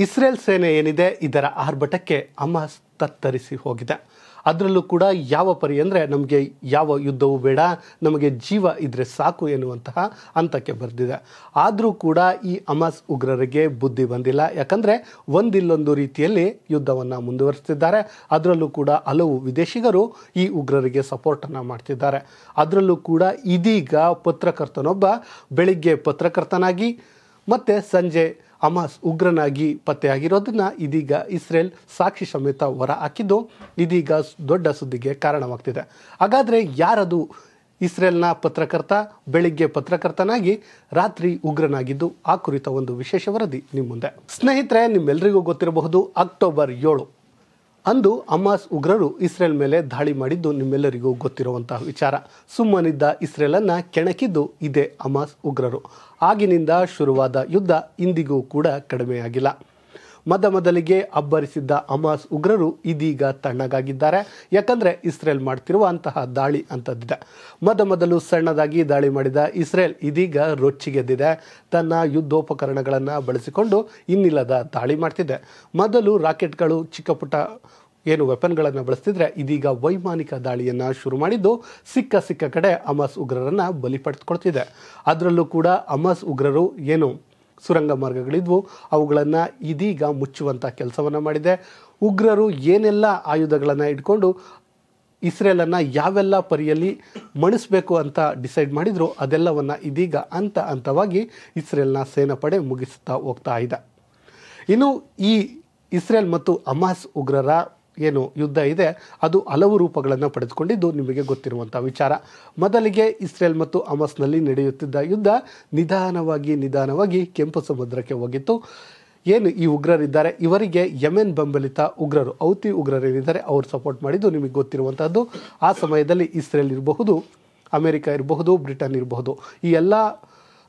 Israel ಸೇನೆ ಏನಿದೆ ಇದರ ಆರ್ಭಟಕ್ಕೆ ಹಮಾಸ್ ತತ್ತರಿಸಿ ಹೋಗಿದೆ. ಅದರಲ್ಲೂ ಕೂಡ ಯಾವ ಪರಿ ಅಂದರೆ ನಮಗೆ ಯಾವ ಯುದ್ಧವೂ ಬೇಡ, ನಮಗೆ ಜೀವ ಇದ್ರೆ ಸಾಕು ಎನ್ನುವಂತಹ ಹಂತಕ್ಕೆ ಬರೆದಿದೆ. ಆದರೂ ಕೂಡ ಈ ಹಮಾಸ್ ಉಗ್ರರಿಗೆ ಬುದ್ಧಿ ಬಂದಿಲ್ಲ. ಯಾಕಂದರೆ ಒಂದಿಲ್ಲೊಂದು ರೀತಿಯಲ್ಲಿ ಯುದ್ಧವನ್ನು ಮುಂದುವರಿಸ್ತಿದ್ದಾರೆ. ಅದರಲ್ಲೂ ಕೂಡ ಹಲವು ವಿದೇಶಿಗರು ಈ ಉಗ್ರರಿಗೆ ಸಪೋರ್ಟನ್ನು ಮಾಡ್ತಿದ್ದಾರೆ. ಅದರಲ್ಲೂ ಕೂಡ ಇದೀಗ ಪತ್ರಕರ್ತನೊಬ್ಬ ಬೆಳಿಗ್ಗೆ ಪತ್ರಕರ್ತನಾಗಿ ಮತ್ತು ಸಂಜೆ ಹಮಾಸ್ ಉಗ್ರನಾಗಿ ಪತ್ತೆಯಾಗಿರೋದನ್ನು ಇದೀಗ ಇಸ್ರೇಲ್ ಸಾಕ್ಷಿ ಸಮೇತ ಹೊರ ಹಾಕಿದ್ದು ಇದೀಗ ದೊಡ್ಡ ಸುದ್ದಿಗೆ ಕಾರಣವಾಗ್ತಿದೆ. ಹಾಗಾದರೆ ಯಾರದು ಇಸ್ರೇಲ್ನ ಪತ್ರಕರ್ತ, ಬೆಳಿಗ್ಗೆ ಪತ್ರಕರ್ತನಾಗಿ ರಾತ್ರಿ ಉಗ್ರನಾಗಿದ್ದು? ಆ ಕುರಿತ ಒಂದು ವಿಶೇಷ ವರದಿ ನಿಮ್ಮ ಮುಂದೆ. ಸ್ನೇಹಿತರೆ, ನಿಮ್ಮೆಲ್ಲರಿಗೂ ಗೊತ್ತಿರಬಹುದು, ಅಕ್ಟೋಬರ್ 7 ಅಂದು ಹಮಾಸ್ ಉಗ್ರರು ಇಸ್ರೇಲ್ ಮೇಲೆ ದಾಳಿ ಮಾಡಿದ್ದು ನಿಮ್ಮೆಲ್ಲರಿಗೂ ಗೊತ್ತಿರುವಂತಹ ವಿಚಾರ. ಸುಮ್ಮನಿದ್ದ ಇಸ್ರೇಲನ್ನು ಕೆಣಕಿದ್ದು ಇದೇ ಹಮಾಸ್ ಉಗ್ರರು. ಆಗಿನಿಂದ ಶುರುವಾದ ಯುದ್ಧ ಇಂದಿಗೂ ಕೂಡ ಕಡಿಮೆಯಾಗಿಲ್ಲ. ಮೊದಲಿಗೆ ಅಬ್ಬರಿಸಿದ್ದ ಹಮಾಸ್ ಉಗ್ರರು ಇದೀಗ ತಣ್ಣಗಾಗಿದ್ದಾರೆ. ಯಾಕಂದರೆ ಇಸ್ರೇಲ್ ಮಾಡ್ತಿರುವ ಅಂತಹ ದಾಳಿ ಅಂತದ್ದಿದೆ. ಮೊದಲು ಸಣ್ಣದಾಗಿ ದಾಳಿ ಮಾಡಿದ ಇಸ್ರೇಲ್ ಇದೀಗ ರೊಚ್ಚಿಗೆದ್ದಿದೆ. ತನ್ನ ಯುದ್ಧೋಪಕರಣಗಳನ್ನು ಬಳಸಿಕೊಂಡು ಇನ್ನಿಲ್ಲದ ದಾಳಿ ಮಾಡ್ತಿದೆ. ಮೊದಲು ರಾಕೆಟ್ಗಳು, ಚಿಕ್ಕ ಪುಟ್ಟ ಏನು ವೆಪನ್ಗಳನ್ನು ಬಳಸ್ತಿದ್ರೆ ಇದೀಗ ವೈಮಾನಿಕ ದಾಳಿಯನ್ನು ಶುರು ಮಾಡಿದ್ದು ಸಿಕ್ಕ ಕಡೆ ಹಮಾಸ್ ಉಗ್ರರನ್ನು ಬಲಿ ಪಡೆದುಕೊಳ್ತಿದೆ. ಅದರಲ್ಲೂ ಕೂಡ ಹಮಾಸ್ ಉಗ್ರರು ಏನು ಸುರಂಗ ಮಾರ್ಗಗಳಿದ್ವು ಅವುಗಳನ್ನು ಇದೀಗ ಮುಚ್ಚುವಂಥ ಕೆಲಸವನ್ನು ಮಾಡಿದೆ. ಉಗ್ರರು ಏನೆಲ್ಲ ಆಯುಧಗಳನ್ನು ಇಟ್ಕೊಂಡು ಇಸ್ರೇಲನ್ನು ಯಾವೆಲ್ಲ ಪರಿಯಲ್ಲಿ ಮಣಿಸಬೇಕು ಅಂತ ಡಿಸೈಡ್ ಮಾಡಿದ್ರು ಅದೆಲ್ಲವನ್ನು ಇದೀಗ ಹಂತವಾಗಿ ಇಸ್ರೇಲ್ನ ಸೇನಾಪಡೆ ಮುಗಿಸ್ತಾ ಹೋಗ್ತಾ ಇದೆ. ಇನ್ನು ಈ ಇಸ್ರೇಲ್ ಮತ್ತು ಹಮಾಸ್ ಉಗ್ರರ ಏನು ಯುದ್ಧ ಇದೆ ಅದು ಹಲವು ರೂಪಗಳನ್ನು ಪಡೆದುಕೊಂಡಿದ್ದು ನಿಮಗೆ ಗೊತ್ತಿರುವಂಥ ವಿಚಾರ. ಮೊದಲಿಗೆ ಇಸ್ರೇಲ್ ಮತ್ತು ಹಮಾಸ್ನಲ್ಲಿ ನಡೆಯುತ್ತಿದ್ದ ಯುದ್ಧ ನಿಧಾನವಾಗಿ ಕೆಂಪು ಸಮುದ್ರಕ್ಕೆ ಹೋಗಿತ್ತು. ಏನು ಈ ಉಗ್ರರಿದ್ದಾರೆ ಇವರಿಗೆ ಯೆಮೆನ್ ಬೆಂಬಲಿತ ಉಗ್ರರು, ಹೌತಿ ಉಗ್ರರೇನಿದ್ದಾರೆ ಅವರು ಸಪೋರ್ಟ್ ಮಾಡಿದ್ದು ನಿಮಗೆ ಗೊತ್ತಿರುವಂಥದ್ದು. ಆ ಸಮಯದಲ್ಲಿ ಇಸ್ರೇಲ್ ಇರಬಹುದು, ಅಮೆರಿಕ ಇರಬಹುದು, ಬ್ರಿಟನ್ ಇರಬಹುದು, ಈ ಎಲ್ಲ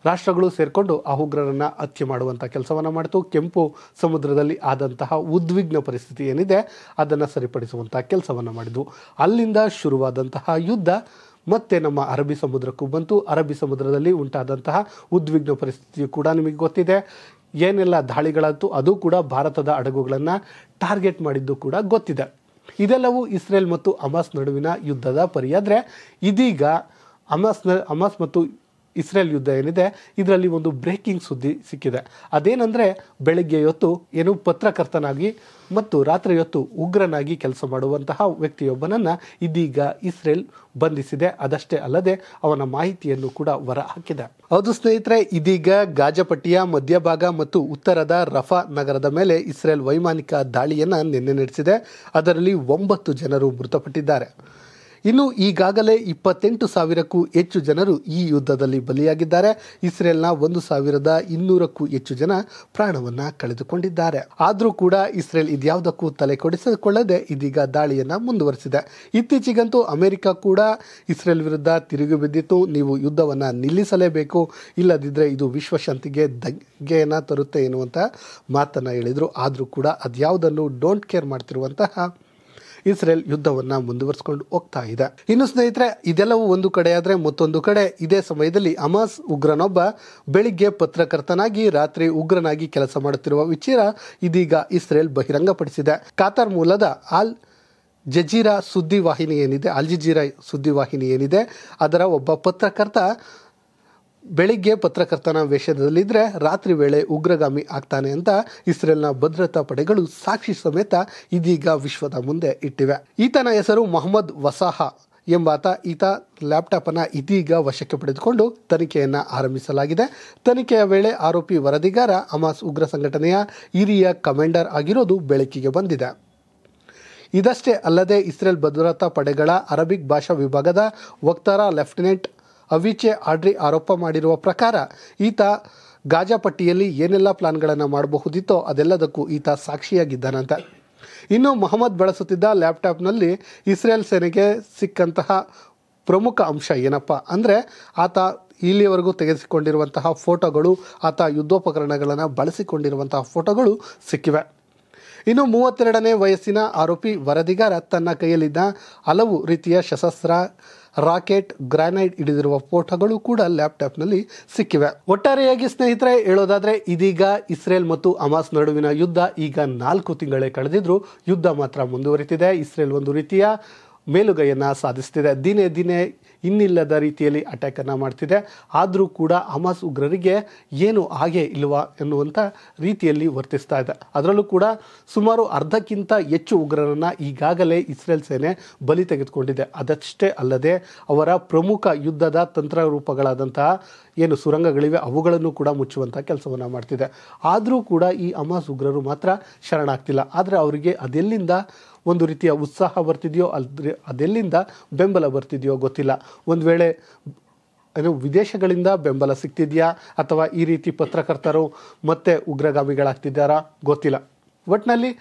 ರಾಷ್ಟ್ರಗಳು ಸೇರಿಕೊಂಡು ಆ ಉಗ್ರರನ್ನು ಹತ್ಯೆ ಮಾಡುವಂಥ ಕೆಲಸವನ್ನು ಮಾಡಿತು. ಕೆಂಪು ಸಮುದ್ರದಲ್ಲಿ ಆದಂತಹ ಉದ್ವಿಗ್ನ ಪರಿಸ್ಥಿತಿ ಏನಿದೆ ಅದನ್ನು ಸರಿಪಡಿಸುವಂಥ ಕೆಲಸವನ್ನು ಮಾಡಿದ್ವು. ಅಲ್ಲಿಂದ ಶುರುವಾದಂತಹ ಯುದ್ಧ ಮತ್ತೆ ನಮ್ಮ ಅರಬ್ಬಿ ಸಮುದ್ರಕ್ಕೂ ಬಂತು. ಅರಬ್ಬಿ ಸಮುದ್ರದಲ್ಲಿ ಉಂಟಾದಂತಹ ಉದ್ವಿಗ್ನ ಪರಿಸ್ಥಿತಿಯು ಕೂಡ ನಿಮಗೆ ಗೊತ್ತಿದೆ. ಏನೆಲ್ಲ ದಾಳಿಗಳಾಯಿತು ಅದು ಕೂಡ ಭಾರತದ ಹಡಗುಗಳನ್ನು ಟಾರ್ಗೆಟ್ ಮಾಡಿದ್ದು ಕೂಡ ಗೊತ್ತಿದೆ. ಇದೆಲ್ಲವೂ ಇಸ್ರೇಲ್ ಮತ್ತು ಹಮಾಸ್ ನಡುವಿನ ಯುದ್ಧದ ಪರಿಯಾದರೆ ಇದೀಗ ಹಮಾಸ್ ಮತ್ತು ಇಸ್ರೇಲ್ ಯುದ್ಧ ಏನಿದೆ ಇದರಲ್ಲಿ ಒಂದು ಬ್ರೇಕಿಂಗ್ ಸುದ್ದಿ ಸಿಕ್ಕಿದೆ. ಅದೇನೆಂದರೆ ಬೆಳಗ್ಗೆ ಹೊತ್ತು ಏನು ಪತ್ರಕರ್ತನಾಗಿ ಮತ್ತು ರಾತ್ರಿ ಹೊತ್ತು ಉಗ್ರನಾಗಿ ಕೆಲಸ ಮಾಡುವಂತಹ ವ್ಯಕ್ತಿಯೊಬ್ಬನನ್ನು ಇದೀಗ ಇಸ್ರೇಲ್ ಬಂಧಿಸಿದೆ. ಅದಷ್ಟೇ ಅಲ್ಲದೆ ಅವನ ಮಾಹಿತಿಯನ್ನು ಕೂಡ ಹೊರ ಹಾಕಿದೆ. ಹೌದು ಸ್ನೇಹಿತರೆ, ಇದೀಗ ಗಾಜಾಪಟ್ಟಿಯ ಮಧ್ಯಭಾಗ ಮತ್ತು ಉತ್ತರದ ರಫಾ ನಗರದ ಮೇಲೆ ಇಸ್ರೇಲ್ ವೈಮಾನಿಕ ದಾಳಿಯನ್ನು ನಿನ್ನೆ ನಡೆಸಿದೆ. ಅದರಲ್ಲಿ 9 ಜನರು ಮೃತಪಟ್ಟಿದ್ದಾರೆ. ಇನ್ನು ಈಗಾಗಲೇ 28,000ಕ್ಕೂ ಹೆಚ್ಚು ಜನರು ಈ ಯುದ್ಧದಲ್ಲಿ ಬಲಿಯಾಗಿದ್ದಾರೆ. ಇಸ್ರೇಲ್ನ 1,200ಕ್ಕೂ ಹೆಚ್ಚು ಜನ ಪ್ರಾಣವನ್ನು ಕಳೆದುಕೊಂಡಿದ್ದಾರೆ. ಆದರೂ ಕೂಡ ಇಸ್ರೇಲ್ ಇದ್ಯಾವುದಕ್ಕೂ ತಲೆ ಕೊಡಿಸಿಕೊಳ್ಳದೆ ಇದೀಗ ದಾಳಿಯನ್ನು ಮುಂದುವರಿಸಿದೆ. ಇತ್ತೀಚೆಗಂತೂ ಅಮೆರಿಕ ಕೂಡ ಇಸ್ರೇಲ್ ವಿರುದ್ಧ ತಿರುಗಿ ಬಿದ್ದಿತ್ತು. ನೀವು ಯುದ್ಧವನ್ನು ನಿಲ್ಲಿಸಲೇಬೇಕು, ಇಲ್ಲದಿದ್ದರೆ ಇದು ವಿಶ್ವಶಾಂತಿಗೆ ದಂಗೆಯನ್ನು ತರುತ್ತೆ ಎನ್ನುವಂಥ ಮಾತನ್ನು ಹೇಳಿದರು. ಆದರೂ ಕೂಡ ಅದ್ಯಾವುದನ್ನು ಡೋಂಟ್ ಕೇರ್ ಮಾಡ್ತಿರುವಂತಹ ಇಸ್ರೇಲ್ ಯುದ್ಧವನ್ನು ಮುಂದುವರಿಸಿಕೊಂಡು ಹೋಗ್ತಾ ಇದೆ. ಇನ್ನು ಸ್ನೇಹಿತರೆ, ಇದೆಲ್ಲವೂ ಒಂದು ಕಡೆ ಆದರೆ ಮತ್ತೊಂದು ಕಡೆ ಇದೇ ಸಮಯದಲ್ಲಿ ಹಮಾಸ್ ಉಗ್ರನೊಬ್ಬ ಬೆಳಿಗ್ಗೆ ಪತ್ರಕರ್ತನಾಗಿ ರಾತ್ರಿ ಉಗ್ರನಾಗಿ ಕೆಲಸ ಮಾಡುತ್ತಿರುವ ವಿಚಾರ ಇದೀಗ ಇಸ್ರೇಲ್ ಬಹಿರಂಗಪಡಿಸಿದೆ. ಕಾತಾರ್ ಮೂಲದ ಅಲ್ ಜಜೀರಾ ಸುದ್ದಿವಾಹಿನಿ ಏನಿದೆ ಅದರ ಒಬ್ಬ ಪತ್ರಕರ್ತ ಬೆಳಿಗ್ಗೆ ಪತ್ರಕರ್ತನ ವೇಷದಲ್ಲಿದ್ದರೆ ರಾತ್ರಿ ವೇಳೆ ಉಗ್ರಗಾಮಿ ಆಗ್ತಾನೆ ಅಂತ ಇಸ್ರೇಲ್ನ ಭದ್ರತಾ ಪಡೆಗಳು ಸಾಕ್ಷಿ ಸಮೇತ ಇದೀಗ ವಿಶ್ವದ ಮುಂದೆ ಇಟ್ಟಿವೆ. ಈತನ ಹೆಸರು ಮೊಹಮ್ಮದ್ ವಸಾಹ ಎಂಬಾತ. ಈತ ಲ್ಯಾಪ್ಟಾಪನ್ನು ಇದೀಗ ವಶಕ್ಕೆ ಪಡೆದುಕೊಂಡು ತನಿಖೆಯನ್ನು ಆರಂಭಿಸಲಾಗಿದೆ. ತನಿಖೆಯ ವೇಳೆ ಆರೋಪಿ ವರದಿಗಾರ ಹಮಾಸ್ ಉಗ್ರ ಸಂಘಟನೆಯ ಹಿರಿಯ ಕಮಾಂಡರ್ ಆಗಿರೋದು ಬೆಳಕಿಗೆ ಬಂದಿದೆ. ಇದಷ್ಟೇ ಅಲ್ಲದೆ ಇಸ್ರೇಲ್ ಭದ್ರತಾ ಪಡೆಗಳ ಅರಬಿಕ್ ಭಾಷಾ ವಿಭಾಗದ ವಕ್ತಾರ ಲೆಫ್ಟಿನೆಂಟ್ ಅವಿಚೆ ಆಡ್ರಿ ಆರೋಪ ಮಾಡಿರುವ ಪ್ರಕಾರ ಈತ ಗಾಜಾಪಟ್ಟಿಯಲ್ಲಿ ಏನೆಲ್ಲ ಪ್ಲಾನ್ಗಳನ್ನು ಮಾಡಬಹುದಿತ್ತೋ ಅದೆಲ್ಲದಕ್ಕೂ ಈತ ಸಾಕ್ಷಿಯಾಗಿದ್ದಾನಂತೆ. ಇನ್ನು ಮೊಹಮ್ಮದ್ ಬಳಸುತ್ತಿದ್ದ ಲ್ಯಾಪ್ಟಾಪ್ನಲ್ಲಿ ಇಸ್ರೇಲ್ ಸೇನೆಗೆ ಸಿಕ್ಕಂತಹ ಪ್ರಮುಖ ಅಂಶ ಏನಪ್ಪ ಅಂದರೆ ಆತ ಇಲ್ಲಿಯವರೆಗೂ ತೆಗೆಸಿಕೊಂಡಿರುವಂತಹ ಫೋಟೋಗಳು, ಆತ ಯುದ್ಧೋಪಕರಣಗಳನ್ನು ಬಳಸಿಕೊಂಡಿರುವಂತಹ ಫೋಟೋಗಳು ಸಿಕ್ಕಿವೆ. ಇನ್ನು 32ನೇ ವಯಸ್ಸಿನ ಆರೋಪಿ ವರದಿಗಾರ ತನ್ನ ಕೈಯಲ್ಲಿದ್ದ ಹಲವು ರೀತಿಯ ಶಸ್ತ್ರಾಸ್ತ್ರ ರಾಕೆಟ್, ಗ್ರಾನೈಡ್ ಹಿಡಿದಿರುವ ಫೋಟೋಗಳು ಕೂಡ ಲ್ಯಾಪ್ಟಾಪ್ನಲ್ಲಿ ಸಿಕ್ಕಿವೆ. ಒಟ್ಟಾರೆಯಾಗಿ ಸ್ನೇಹಿತರೆ ಹೇಳೋದಾದ್ರೆ ಇದೀಗ ಇಸ್ರೇಲ್ ಮತ್ತು ಹಮಾಸ್ ನಡುವಿನ ಯುದ್ಧ ಈಗ 4 ತಿಂಗಳೇ ಕಳೆದಿದ್ರು ಯುದ್ಧ ಮಾತ್ರ ಮುಂದುವರಿತಿದೆ. ಇಸ್ರೇಲ್ ಒಂದು ರೀತಿಯ ಮೇಲುಗೈಯನ್ನು ಸಾಧಿಸ್ತಿದೆ. ದಿನೇ ದಿನೇ ಇನ್ನಿಲ್ಲದ ರೀತಿಯಲ್ಲಿ ಅಟ್ಯಾಕನ್ನು ಮಾಡ್ತಿದೆ. ಆದರೂ ಕೂಡ ಹಮಾಸ್ ಉಗ್ರರಿಗೆ ಏನು ಹಾಗೆ ಇಲ್ವಾ ಎನ್ನುವಂಥ ರೀತಿಯಲ್ಲಿ ವರ್ತಿಸ್ತಾ ಇದೆ. ಅದರಲ್ಲೂ ಕೂಡ ಸುಮಾರು ಅರ್ಧಕ್ಕಿಂತ ಹೆಚ್ಚು ಉಗ್ರರನ್ನು ಈಗಾಗಲೇ ಇಸ್ರೇಲ್ ಸೇನೆ ಬಲಿ ತೆಗೆದುಕೊಂಡಿದೆ. ಅದಷ್ಟೇ ಅಲ್ಲದೆ ಅವರ ಪ್ರಮುಖ ಯುದ್ಧದ ತಂತ್ರರೂಪಗಳಾದಂತಹ ಏನು ಸುರಂಗಗಳಿವೆ ಅವುಗಳನ್ನು ಕೂಡ ಮುಚ್ಚುವಂಥ ಕೆಲಸವನ್ನು ಮಾಡ್ತಿದೆ. ಆದರೂ ಕೂಡ ಈ ಹಮಾಸ್ ಉಗ್ರರು ಮಾತ್ರ ಶರಣಾಗ್ತಿಲ್ಲ. ಆದರೆ ಅವರಿಗೆ ಅದೆಲ್ಲಿಂದ ಒಂದು ರೀತಿಯ ಉತ್ಸಾಹ ಬರ್ತಿದೆಯೋ ಅದೆಲ್ಲಿಂದ ಬೆಂಬಲ ಬರ್ತಿದೆಯೋ ಗೊತ್ತಿಲ್ಲ. ಒಂದು ವೇಳೆ ವಿದೇಶಗಳಿಂದ ಬೆಂಬಲ ಸಿಗ್ತಿದೆಯಾ ಅಥವಾ ಈ ರೀತಿ ಪತ್ರಕರ್ತರು ಮತ್ತೆ ಉಗ್ರಗಾಮಿಗಳಾಗ್ತಿದ್ದಾರಾ ಗೊತ್ತಿಲ್ಲ. ಒಟ್ಟಿನಲ್ಲಿ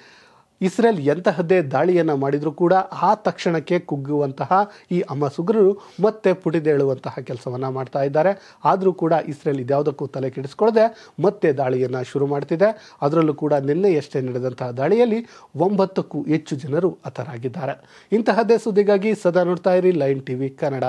ಇಸ್ರೇಲ್ ಎಂತಹದ್ದೇ ದಾಳಿಯನ್ನು ಮಾಡಿದರೂ ಕೂಡ ಆ ತಕ್ಷಣಕ್ಕೆ ಕುಗ್ಗುವಂತಹ ಈ ಹಮಾಸ್ ಉಗ್ರರು ಮತ್ತೆ ಪುಟಿದೇಳುವಂತಹ ಕೆಲಸವನ್ನು ಮಾಡ್ತಾ ಇದ್ದಾರೆ. ಆದರೂ ಕೂಡ ಇಸ್ರೇಲ್ ಇದ್ಯಾವುದಕ್ಕೂ ತಲೆ ಕೆಡಿಸ್ಕೊಳ್ಳದೆ ಮತ್ತೆ ದಾಳಿಯನ್ನು ಶುರು ಮಾಡ್ತಿದೆ. ಅದರಲ್ಲೂ ಕೂಡ ನಿನ್ನೆಯಷ್ಟೇ ನಡೆದಂತಹ ದಾಳಿಯಲ್ಲಿ 9ಕ್ಕೂ ಹೆಚ್ಚು ಜನರು ಹತರಾಗಿದ್ದಾರೆ. ಇಂತಹದ್ದೇ ಸುದ್ದಿಗಾಗಿ ಸದಾ ನೋಡ್ತಾ ಇರಿ ಲೈನ್ ಟಿವಿ ಕನ್ನಡ.